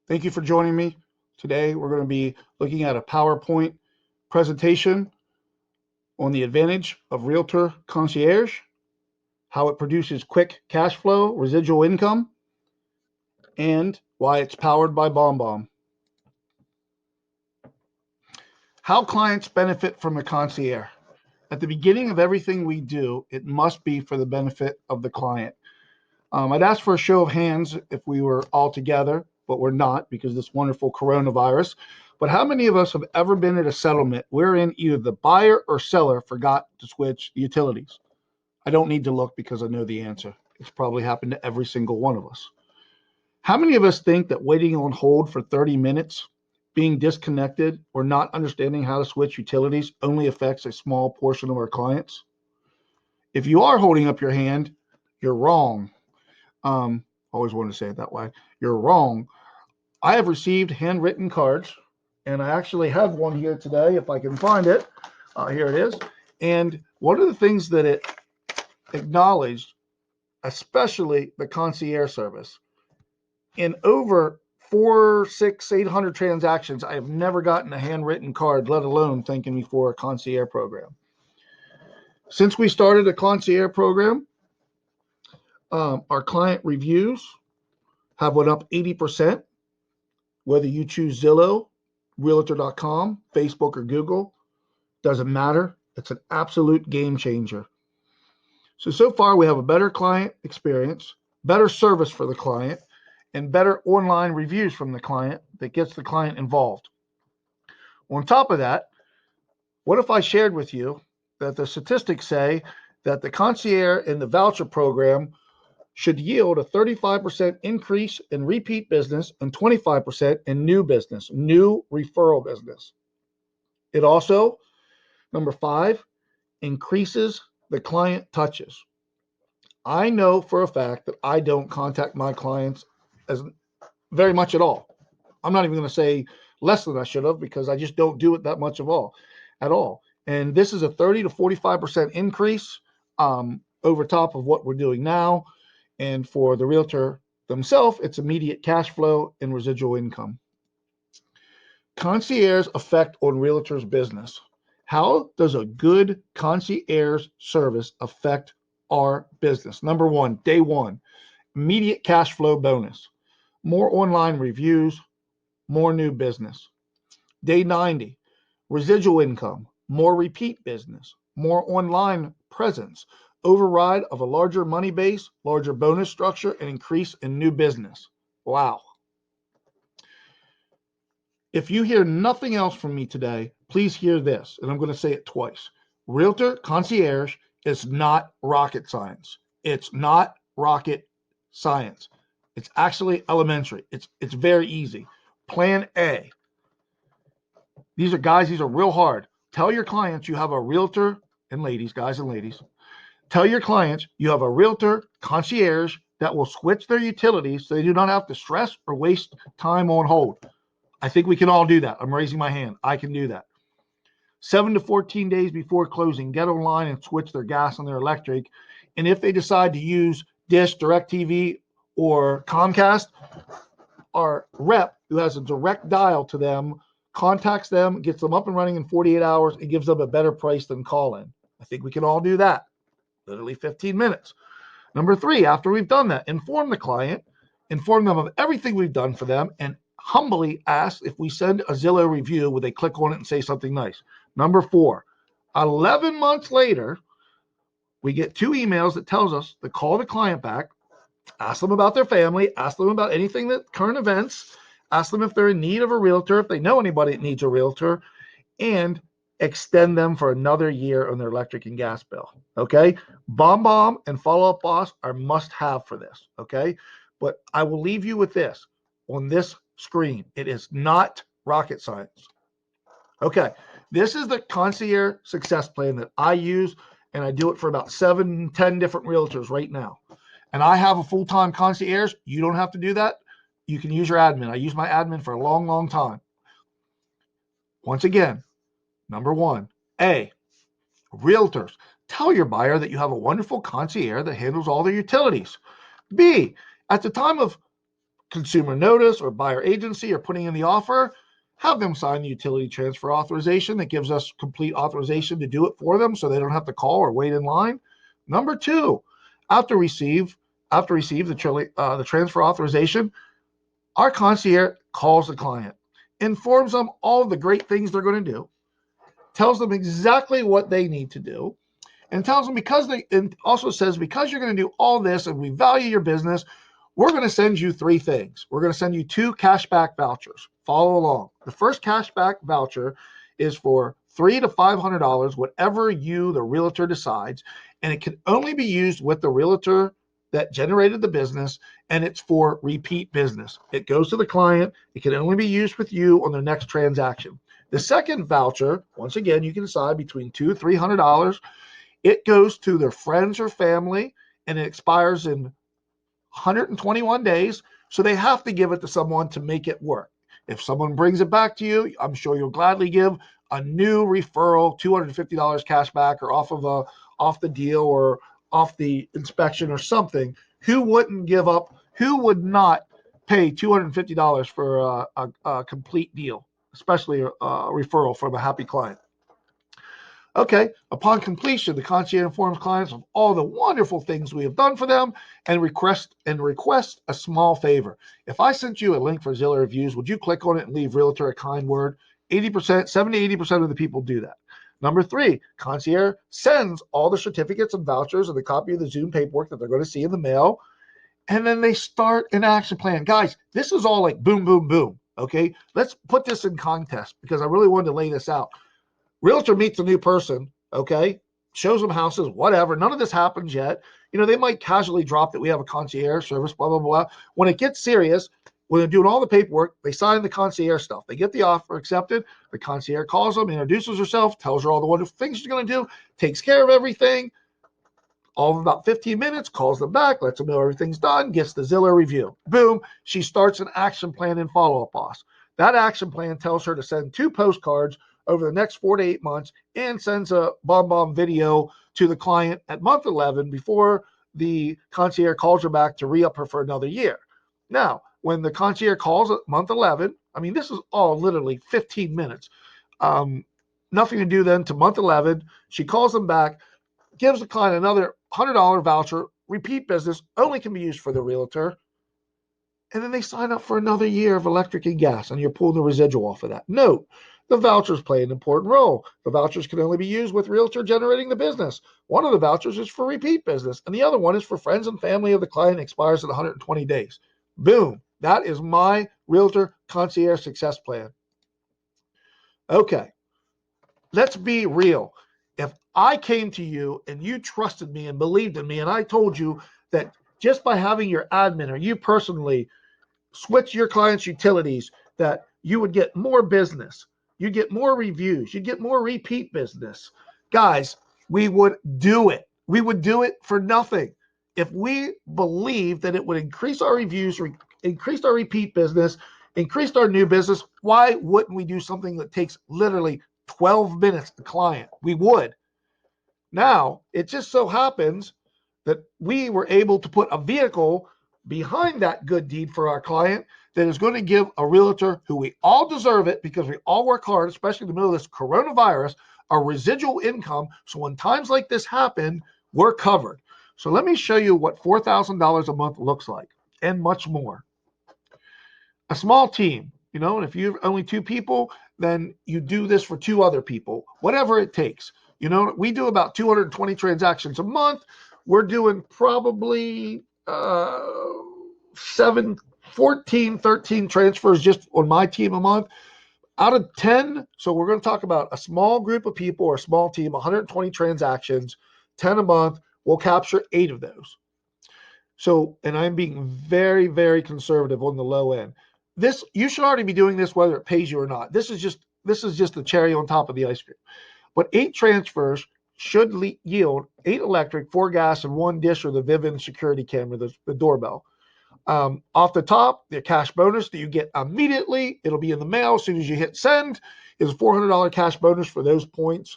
Thank you for joining me. Today we're going to be looking at a PowerPoint presentation on the advantage of Realtor Concierge, how it produces quick cash flow, residual income, and why it's powered by BombBomb. How clients benefit from a concierge. At the beginning of everything we do, it must be for the benefit of the client. I'd ask for a show of hands if we were all together, but we're not because of this wonderful coronavirus. But how many of us have ever been at a settlement wherein either the buyer or seller forgot to switch the utilities? I don't need to look because I know the answer. It's probably happened to every single one of us. How many of us think that waiting on hold for 30 minutes, being disconnected, or not understanding how to switch utilities only affects a small portion of our clients? If you are holding up your hand, you're wrong. Always wanted to say it that way. You're wrong. I have received handwritten cards, and I actually have one here today, if I can find it. Here it is. And one of the things that it acknowledged, especially the concierge service, in over 400, 600, 800 transactions, I have never gotten a handwritten card, let alone thanking me for a concierge program. Since we started a concierge program, our client reviews have went up 80%. Whether you choose Zillow, Realtor.com, Facebook, or Google, doesn't matter. It's an absolute game changer. So far we have a better client experience, better service for the client, and better online reviews from the client that gets the client involved. On top of that, what if I shared with you that the statistics say that the concierge and the voucher program should yield a 35% increase in repeat business and 25% in new business, new referral business. It also, number 5, increases the client touches. I know for a fact that I don't contact my clients as very much at all. I'm not even going to say less than I should have because I just don't do it that much at all. And this is a 30 to 45% increase over top of what we're doing now. And for the realtor themselves, it's immediate cash flow and residual income. Concierge effect on realtors' business. How does a good concierge service affect our business? Number 1, day 1, immediate cash flow bonus, more online reviews, more new business. Day 90, residual income, more repeat business, more online presence, override of a larger money base, larger bonus structure, and increase in new business. Wow. If you hear nothing else from me today, please hear this, and I'm going to say it twice. Realtor concierge is not rocket science. It's not rocket science. It's actually elementary. It's very easy. Plan A. These are real hard. Tell your clients you have a realtor, and ladies, guys and ladies, tell your clients you have a realtor concierge that will switch their utilities so they do not have to stress or waste time on hold. I think we can all do that. I'm raising my hand. I can do that. 7 to 14 days before closing, get online and switch their gas and their electric. And if they decide to use Dish, DirecTV, or Comcast, our rep, who has a direct dial to them, contacts them, gets them up and running in 48 hours, and gives them a better price than call-in. I think we can all do that. Literally 15 minutes. Number 3, after we've done that, inform the client, inform them of everything we've done for them, and humbly ask if we send a Zillow review, would they click on it and say something nice? Number 4, 11 months later, we get 2 emails that tells us to call the client back, ask them about their family, ask them about anything that current events, ask them if they're in need of a realtor, if they know anybody that needs a realtor, and extend them for another year on their electric and gas bill. Okay. BombBomb and Follow Up Boss are must have for this. Okay. But I will leave you with this on this screen. It is not rocket science. Okay. This is the concierge success plan that I use, and I do it for about 7, 10 different realtors right now. And I have a full-time concierge. You don't have to do that. You can use your admin. I use my admin for a long, long time. Once again, number 1, A, realtors. Tell your buyer that you have a wonderful concierge that handles all their utilities. B, at the time of consumer notice or buyer agency or putting in the offer, have them sign the utility transfer authorization that gives us complete authorization to do it for them so they don't have to call or wait in line. Number two, after receive the transfer authorization, our concierge calls the client, informs them all the great things they're going to do, tells them exactly what they need to do, and tells them and also says, because you're going to do all this and we value your business, we're going to send you three things. We're going to send you 2 cashback vouchers. Follow along. The first cashback voucher is for $300 to $500, whatever the realtor decides, and it can only be used with the realtor that generated the business, and it's for repeat business. It goes to the client. It can only be used with you on their next transaction. The second voucher, once again, you can decide between $200 to $300. It goes to their friends or family, and it expires in 121 days, so they have to give it to someone to make it work. If someone brings it back to you, I'm sure you'll gladly give a new referral, $250 cash back, or off the deal or off the inspection or something. Who would not pay $250 for a complete deal, especially a referral from a happy client? Okay, upon completion, the concierge informs clients of all the wonderful things we have done for them and request a small favor. If I sent you a link for Zillow reviews, would you click on it and leave realtor a kind word? 70-80% of the people do that. Number 3, concierge sends all the certificates and vouchers and the copy of the Zoom paperwork that they're going to see in the mail, and then they start an action plan. Guys, this is all like boom, boom, boom. Okay, let's put this in context because I really wanted to lay this out. Realtor meets a new person, okay, shows them houses, whatever. None of this happens yet. They might casually drop that we have a concierge service, blah, blah, blah. When it gets serious, when they're doing all the paperwork, they sign the concierge stuff. They get the offer accepted. The concierge calls them, introduces herself, tells her all the wonderful things she's going to do, takes care of everything. All of about 15 minutes, calls them back, lets them know everything's done, gets the Zillow review. Boom, she starts an action plan and follow-up boss. That action plan tells her to send 2 postcards over the next 4 to 8 months and sends a bomb video to the client at month 11 before the concierge calls her back to re-up her for another year. Now, when the concierge calls at month 11, this is all literally 15 minutes. Nothing to do then to month 11. She calls them back, gives the client another $100 voucher, repeat business, only can be used for the realtor. And then they sign up for another year of electric and gas, and you're pulling the residual off of that. Note, the vouchers play an important role. The vouchers can only be used with realtor generating the business. One of the vouchers is for repeat business, and the other one is for friends and family of the client, expires in 120 days. Boom. That is my realtor concierge success plan. Okay, let's be real. If I came to you and you trusted me and believed in me, and I told you that just by having your admin or you personally switch your clients' utilities, that you would get more business, you get more reviews, you get more repeat business. Guys, we would do it. We would do it for nothing. If we believe that it would increase our reviews, increase our repeat business, increase our new business, why wouldn't we do something that takes literally 12 minutes to client? We would. Now, it just so happens that we were able to put a vehicle behind that good deed for our client that is going to give a realtor, who we all deserve it because we all work hard, especially in the middle of this coronavirus, a residual income. So when times like this happen, we're covered. So let me show you what $4,000 a month looks like and much more. A small team, and if you're only 2 people, then you do this for 2 other people, whatever it takes. We do about 220 transactions a month. We're doing probably 13 transfers just on my team a month out of 10. So we're going to talk about a small group of people or a small team, 120 transactions, 10 a month. We'll capture 8 of those. So, and I'm being very, very conservative on the low end. You should already be doing this whether it pays you or not. This is just the cherry on top of the ice cream. But 8 transfers should yield 8 electric, 4 gas, and 1 dish or the Vivint security camera, the doorbell. Off the top, the cash bonus that you get immediately, it'll be in the mail as soon as you hit send, is a $400 cash bonus for those points.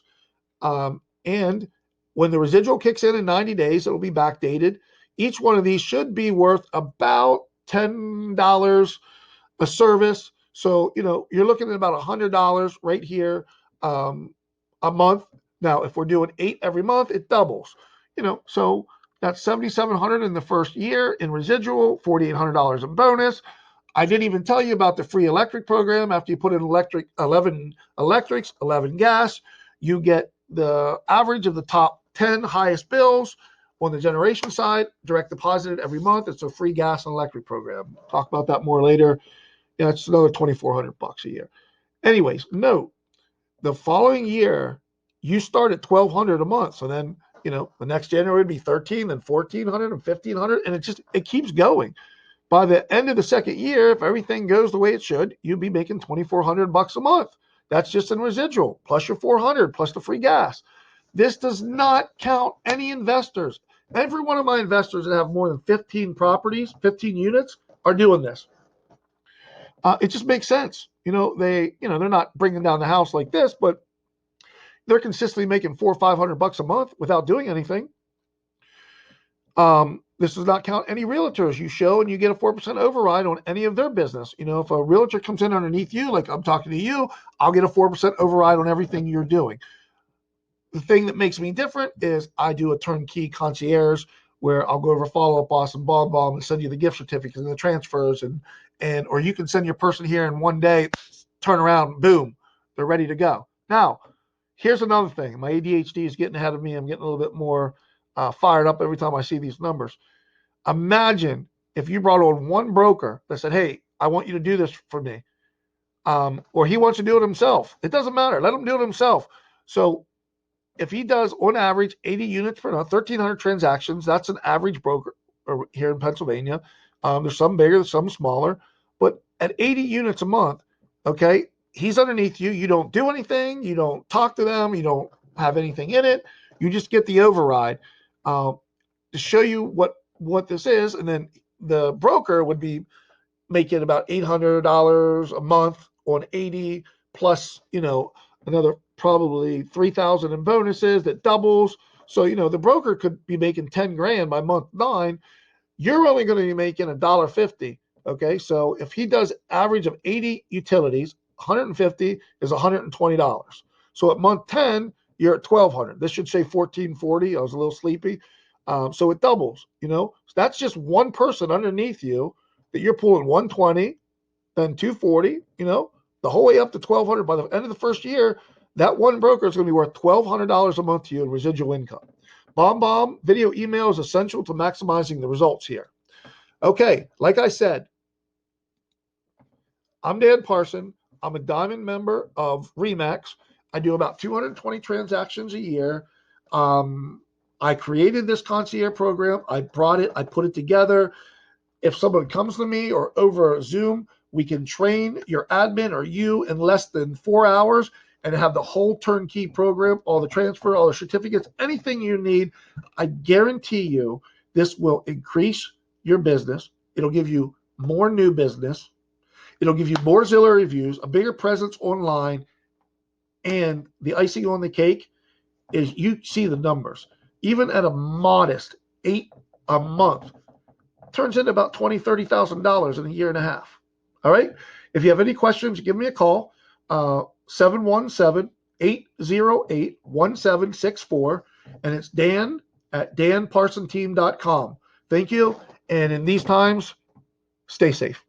And when the residual kicks in 90 days, it'll be backdated. Each one of these should be worth about $10 a service. So, you're looking at about $100 right here a month. Now, if we're doing 8 every month, it doubles. So that's $7,700 in the first year in residual, $4,800 in bonus. I didn't even tell you about the free electric program. After you put in 11 electrics, 11 gas, you get the average of the top 10 highest bills on the generation side, direct deposited every month. It's a free gas and electric program. Talk about that more later. Yeah, it's another $2,400 a year. Anyways, note, the following year, you start at $1,200 a month. So then, the next January would be 13, then 1,400 and 1,500, and it keeps going. By the end of the second year, if everything goes the way it should, you'd be making $2,400 a month. That's just in residual, plus your 400, plus the free gas. This does not count any investors. Every one of my investors that have more than 15 properties, 15 units, are doing this. It just makes sense. They're not bringing down the house like this, but they're consistently making $400 or $500 a month without doing anything. This does not count any realtors you show, and you get a 4% override on any of their business. If a realtor comes in underneath you, like I'm talking to you, I'll get a 4% override on everything you're doing. The thing that makes me different is I do a turnkey concierge where I'll go over follow-up boss and bomb and send you the gift certificates and the transfers or you can send your person here in one day, turn around, boom, they're ready to go. Now, here's another thing. My ADHD is getting ahead of me. I'm getting a little bit more fired up every time I see these numbers. Imagine if you brought on one broker that said, hey, I want you to do this for me. Or he wants to do it himself. It doesn't matter. Let him do it himself. So if he does on average 80 units per month, 1,300 transactions, that's an average broker here in Pennsylvania. There's some bigger, there's some smaller, but at 80 units a month, okay, he's underneath you. You don't do anything. You don't talk to them. You don't have anything in it. You just get the override to show you what this is. And then the broker would be making about $800 a month on 80 plus, another probably 3,000 in bonuses that doubles. So, the broker could be making 10 grand by month 9. You're only going to be making $1.50. Okay. So if he does average of 80 utilities, 150 is $120. So at month 10, you're at 1,200. This should say 1,440. I was a little sleepy. So it doubles, so that's just one person underneath you that you're pulling 120, then 240, the whole way up to 1,200. By the end of the first year, that one broker is going to be worth $1,200 a month to you in residual income. Bomb video email is essential to maximizing the results here. Okay, like I said, I'm Dan Parson. I'm a diamond member of RE/MAX. I do about 220 transactions a year. I created this concierge program. I brought it. I put it together. If someone comes to me or over Zoom, we can train your admin or you in less than 4 hours and have the whole turnkey program, all the transfer, all the certificates, anything you need. I guarantee you this will increase your business. It'll give you more new business. It'll give you more Zillow reviews, a bigger presence online, and the icing on the cake is you see the numbers. Even at a modest 8 a month, turns into about $20,000, $30,000 in a year and a half. All right. If you have any questions, give me a call. 717-808-1764. And it's Dan at danparsonteam.com. Thank you. And in these times, stay safe.